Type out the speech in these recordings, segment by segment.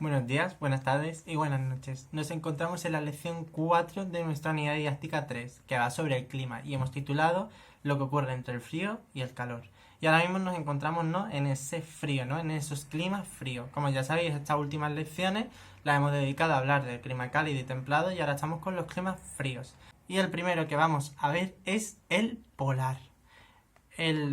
Buenos días, buenas tardes y buenas noches. Nos encontramos en la lección 4 de nuestra unidad didáctica 3, que va sobre el clima, y hemos titulado Lo que ocurre entre el frío y el calor. Y ahora mismo nos encontramos, ¿no?, en ese frío, ¿no?, en esos climas fríos. Como ya sabéis, estas últimas lecciones las hemos dedicado a hablar del clima cálido y templado, y ahora estamos con los climas fríos. Y el primero que vamos a ver es el polar.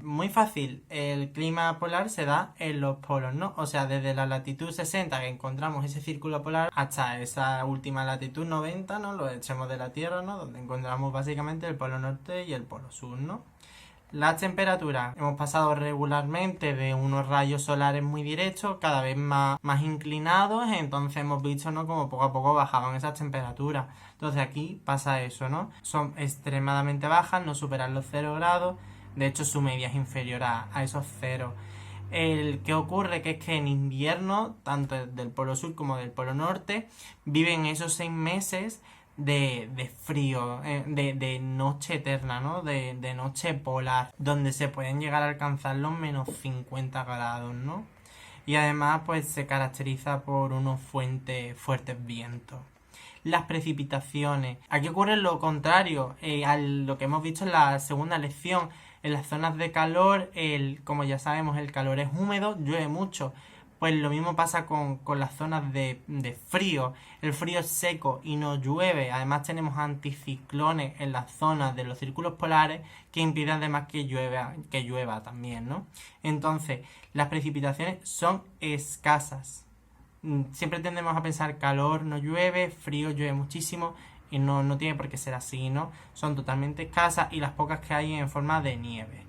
Muy fácil, el clima polar se da en los polos, ¿no? O sea, desde la latitud 60 que encontramos ese círculo polar hasta esa última latitud 90, ¿no? Los extremos de la Tierra, ¿no? Donde encontramos básicamente el polo norte y el polo sur, ¿no? Las temperaturas, hemos pasado regularmente de unos rayos solares muy directos, cada vez más inclinados, entonces hemos visto, ¿no?, como poco a poco bajaban esas temperaturas. Entonces aquí pasa eso, ¿no? Son extremadamente bajas, no superan los 0 grados. De hecho, su media es inferior a esos ceros. El que ocurre que es que en invierno, tanto del polo sur como del polo norte, viven esos 6 meses de frío, de noche eterna, ¿no? De noche polar, donde se pueden llegar a alcanzar los menos 50 grados, ¿no? Y además, pues se caracteriza por unos fuertes vientos. Las precipitaciones. Aquí ocurre lo contrario a lo que hemos visto en la segunda lección. En las zonas de calor, como ya sabemos, el calor es húmedo, llueve mucho. Pues lo mismo pasa con las zonas de frío. El frío es seco y no llueve. Además tenemos anticiclones en las zonas de los círculos polares que impiden además que llueva también, ¿no? Entonces, las precipitaciones son escasas. Siempre tendemos a pensar calor no llueve, frío llueve muchísimo, y no tiene por qué ser así, ¿no? Son totalmente escasas y las pocas que hay en forma de nieve.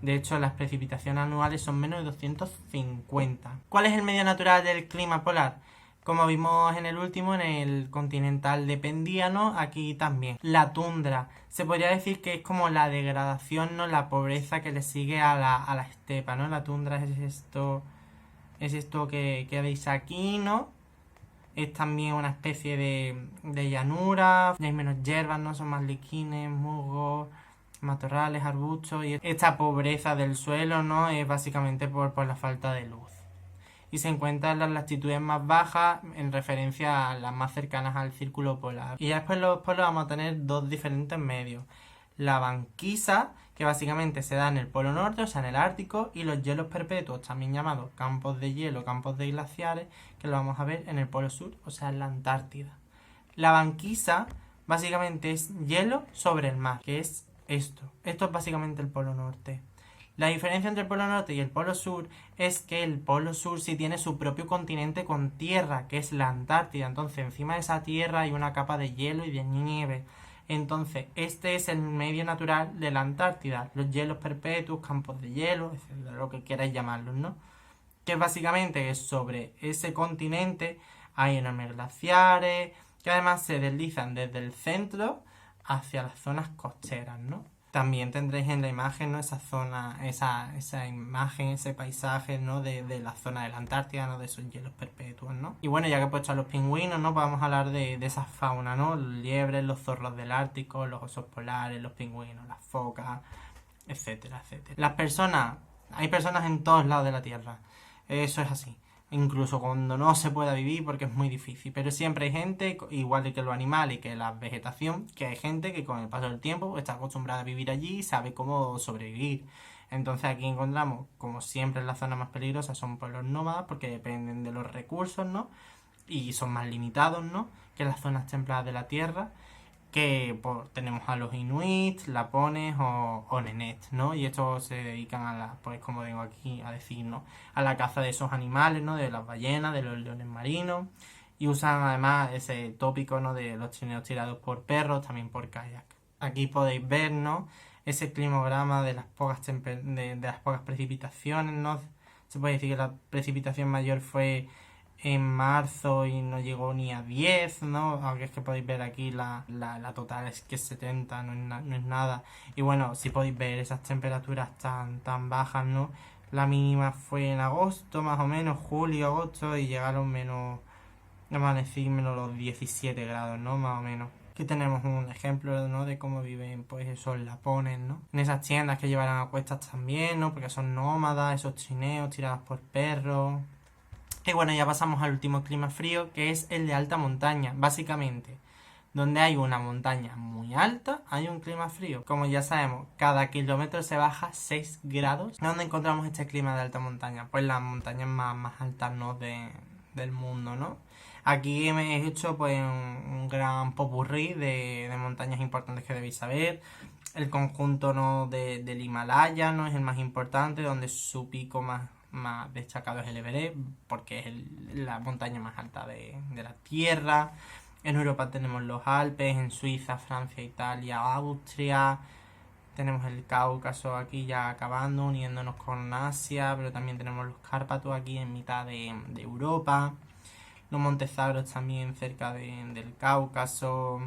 De hecho, las precipitaciones anuales son menos de 250. ¿Cuál es el medio natural del clima polar? Como vimos en el último, en el continental de Pendiano, aquí también. La tundra. Se podría decir que es como la degradación, ¿no?, la pobreza que le sigue a la estepa, ¿no? La tundra es esto que veis aquí, ¿no? Es también una especie de llanura, hay menos hierbas, ¿no? Son más liquines, musgos, matorrales, arbustos, y esta pobreza del suelo, ¿no?, es básicamente por la falta de luz. Y se encuentra en las latitudes más bajas en referencia a las más cercanas al círculo polar. Y ya después en los polos vamos a tener dos diferentes medios. La banquisa, que básicamente se da en el polo norte, o sea en el Ártico, y los hielos perpetuos, también llamados campos de hielo, campos de glaciares, que lo vamos a ver en el polo sur, o sea en la Antártida. La banquisa básicamente es hielo sobre el mar, que es esto. Esto es básicamente el polo norte. La diferencia entre el polo norte y el polo sur es que el polo sur sí tiene su propio continente con tierra, que es la Antártida. Entonces encima de esa tierra hay una capa de hielo y de nieve. Entonces este es el medio natural de la Antártida, los hielos perpetuos, campos de hielo, etcétera, lo que queráis llamarlos, ¿no? Que básicamente es sobre ese continente hay enormes glaciares que además se deslizan desde el centro hacia las zonas costeras, ¿no? También tendréis en la imagen, ¿no?, esa zona, esa imagen, ese paisaje, ¿no?, de la zona de la Antártida, ¿no?, de esos hielos perpetuos, ¿no? Y bueno, ya que he puesto a los pingüinos, ¿no?, vamos a hablar de esa fauna, ¿no? Los liebres, los zorros del Ártico, los osos polares, los pingüinos, las focas, etcétera, etcétera. Hay personas en todos lados de la Tierra. Eso es así. Incluso cuando no se pueda vivir porque es muy difícil. Pero siempre hay gente, igual que los animales y que la vegetación, que hay gente que con el paso del tiempo está acostumbrada a vivir allí y sabe cómo sobrevivir. Entonces aquí encontramos, como siempre en las zonas más peligrosas, son pueblos nómadas porque dependen de los recursos, ¿no? Y son más limitados, ¿no?, que las zonas templadas de la Tierra. Que tenemos a los inuit, lapones o nenets, ¿no? Y estos se dedican a pues como vengo aquí a decir, ¿no?, a la caza de esos animales, ¿no?, de las ballenas, de los leones marinos, y usan además ese tópico, ¿no?, de los trineos tirados por perros, también por kayak. Aquí podéis ver, ¿no?, ese climograma de las pocas de las pocas precipitaciones, ¿no? Se puede decir que la precipitación mayor fue en marzo y no llegó ni a 10, ¿no? Aunque es que podéis ver aquí la total es que es 70, no es nada. Y bueno, si podéis ver esas temperaturas tan bajas, ¿no? La mínima fue en agosto, más o menos, julio, agosto, y llegaron vamos a decir, menos los 17 grados, ¿no? Más o menos. Aquí tenemos un ejemplo, ¿no?, de cómo viven, pues, esos lapones, ¿no? En esas tiendas que llevarán a cuestas también, ¿no? Porque son nómadas, esos trineos tirados por perros. Y bueno, ya pasamos al último clima frío, que es el de alta montaña. Básicamente, donde hay una montaña muy alta, hay un clima frío. Como ya sabemos, cada kilómetro se baja 6 grados. ¿Dónde encontramos este clima de alta montaña? Pues las montañas más altas, ¿no? Del mundo, ¿no? Aquí me he hecho pues un gran popurrí de montañas importantes que debéis saber. El conjunto, ¿no? Del Himalaya, ¿no? Es el más importante, donde su pico más destacado es el Everest, porque es la montaña más alta de la Tierra. En Europa tenemos los Alpes, en Suiza, Francia, Italia, Austria. Tenemos el Cáucaso aquí ya acabando, uniéndonos con Asia, pero también tenemos los Cárpatos aquí en mitad de Europa. Los Montes Zagros también cerca del Cáucaso.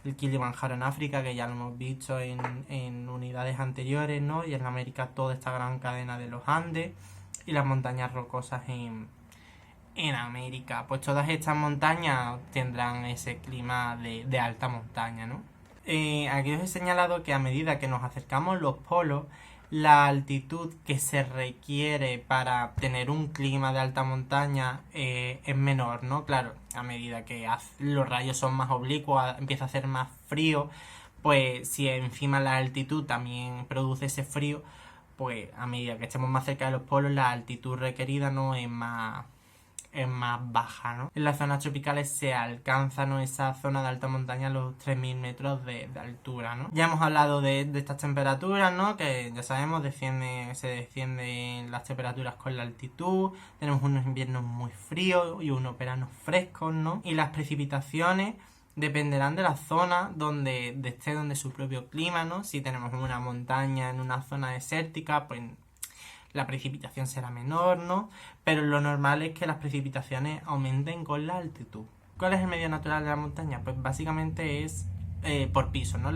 El Kilimanjaro en África, que ya lo hemos visto en unidades anteriores, ¿no? Y en América toda esta gran cadena de los Andes. Y las montañas rocosas en América. Pues todas estas montañas tendrán ese clima de alta montaña, ¿no? Aquí os he señalado que a medida que nos acercamos a los polos, la altitud que se requiere para tener un clima de alta montaña es menor, ¿no? Claro, a medida que los rayos son más oblicuos, empieza a hacer más frío, pues si encima la altitud también produce ese frío, pues a medida que estemos más cerca de los polos, la altitud requerida no es más baja, ¿no? En las zonas tropicales se alcanza, ¿no? Esa zona de alta montaña a los 3000 metros de altura, ¿no? Ya hemos hablado de estas temperaturas, ¿no? Que ya sabemos, se descienden las temperaturas con la altitud, tenemos unos inviernos muy fríos y unos veranos frescos, ¿no? Y las precipitaciones dependerán de la zona donde su propio clima, ¿no? Si tenemos una montaña en una zona desértica, pues la precipitación será menor, ¿no? Pero lo normal es que las precipitaciones aumenten con la altitud. ¿Cuál es el medio natural de la montaña? Pues básicamente es por pisos, ¿no?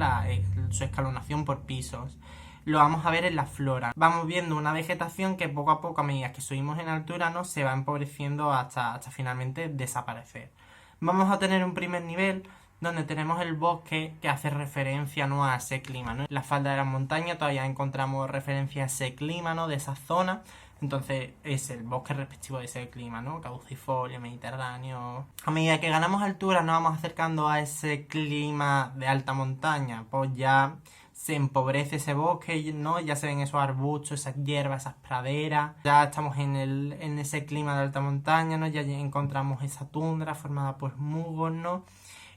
Su escalonación por pisos. Lo vamos a ver en la flora. Vamos viendo una vegetación que poco a poco, a medida que subimos en altura, ¿no? Se va empobreciendo hasta finalmente desaparecer. Vamos a tener un primer nivel donde tenemos el bosque que hace referencia, ¿no? A ese clima, ¿no? En la falda de la montaña todavía encontramos referencia a ese clima, ¿no? De esa zona. Entonces es el bosque respectivo de ese clima, ¿no? Caducifolio, mediterráneo. A medida que ganamos altura nos vamos acercando a ese clima de alta montaña, pues ya se empobrece ese bosque, ¿no? Ya se ven esos arbustos, esas hierbas, esas praderas. Ya estamos en ese clima de alta montaña, ¿no? Ya encontramos esa tundra formada por musgos, ¿no?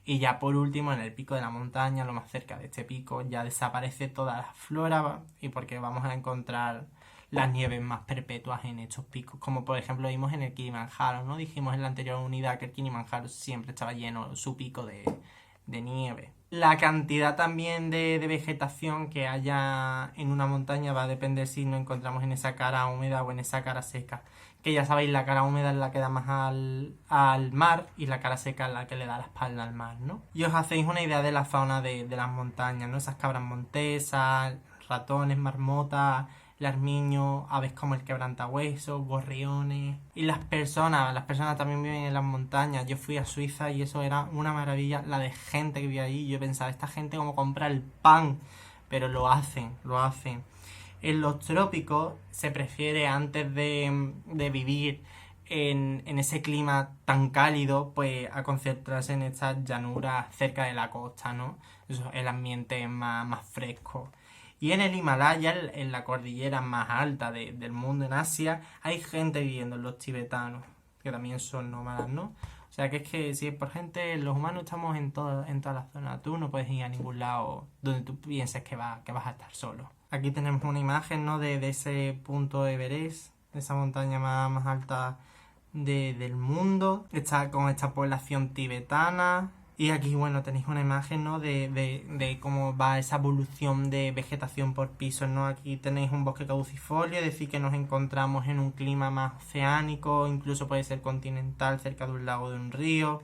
Y ya por último, en el pico de la montaña, lo más cerca de este pico, ya desaparece toda la flora y porque vamos a encontrar las nieves más perpetuas en estos picos, como por ejemplo vimos en el Kilimanjaro, ¿no? Dijimos en la anterior unidad que el Kilimanjaro siempre estaba lleno, su pico de nieve. La cantidad también de vegetación que haya en una montaña va a depender si nos encontramos en esa cara húmeda o en esa cara seca. Que ya sabéis, la cara húmeda es la que da más al mar y la cara seca es la que le da la espalda al mar, ¿no? Y os hacéis una idea de la fauna de las montañas, ¿no? Esas cabras montesas, ratones, marmotas, larmiños, aves como el quebrantahuesos, gorriones. Y las personas también viven en las montañas. Yo fui a Suiza y eso era una maravilla, la de gente que vive allí. Yo pensaba, esta gente como compra el pan, pero lo hacen. En los trópicos se prefiere, antes de vivir en ese clima tan cálido, pues a concentrarse en estas llanuras cerca de la costa, ¿no? Eso, el ambiente es más fresco. Y en el Himalaya, en la cordillera más alta del mundo, en Asia, hay gente viviendo, los tibetanos, que también son nómadas, ¿no? O sea que es que si es por gente, los humanos estamos en toda la zona. Tú no puedes ir a ningún lado donde tú pienses que vas a estar solo. Aquí tenemos una imagen, ¿no? de ese punto Everest, de esa montaña más alta del mundo. Está con esta población tibetana. Y aquí, bueno, tenéis una imagen, ¿no? de cómo va esa evolución de vegetación por pisos, ¿no? Aquí tenéis un bosque caducifolio, es decir, que nos encontramos en un clima más oceánico, incluso puede ser continental, cerca de un lago, de un río.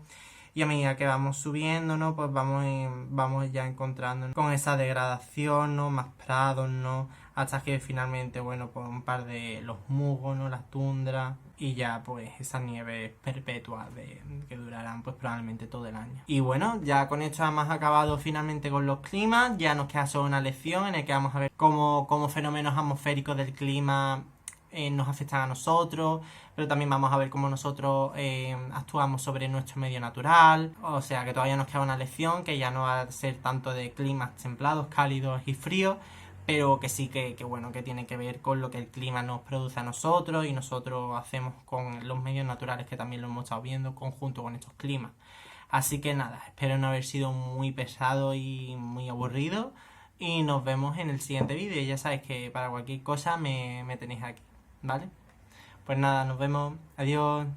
Y a medida que vamos subiendo, ¿no? Pues vamos ya encontrando con esa degradación, ¿no? Más prados, ¿no? Hasta que finalmente, bueno, pues un par de los musgos, ¿no? La tundra y ya pues esas nieves perpetuas que durarán pues probablemente todo el año. Y bueno, ya con esto hemos acabado finalmente con los climas. Ya nos queda solo una lección en la que vamos a ver cómo fenómenos atmosféricos del clima nos afectan a nosotros, pero también vamos a ver cómo nosotros actuamos sobre nuestro medio natural. O sea que todavía nos queda una lección que ya no va a ser tanto de climas templados, cálidos y fríos, pero que sí que bueno, que tiene que ver con lo que el clima nos produce a nosotros y nosotros hacemos con los medios naturales, que también lo hemos estado viendo conjunto con estos climas. Así que nada, espero no haber sido muy pesado y muy aburrido. Y nos vemos en el siguiente vídeo. Y ya sabéis que para cualquier cosa me tenéis aquí, ¿vale? Pues nada, nos vemos. Adiós.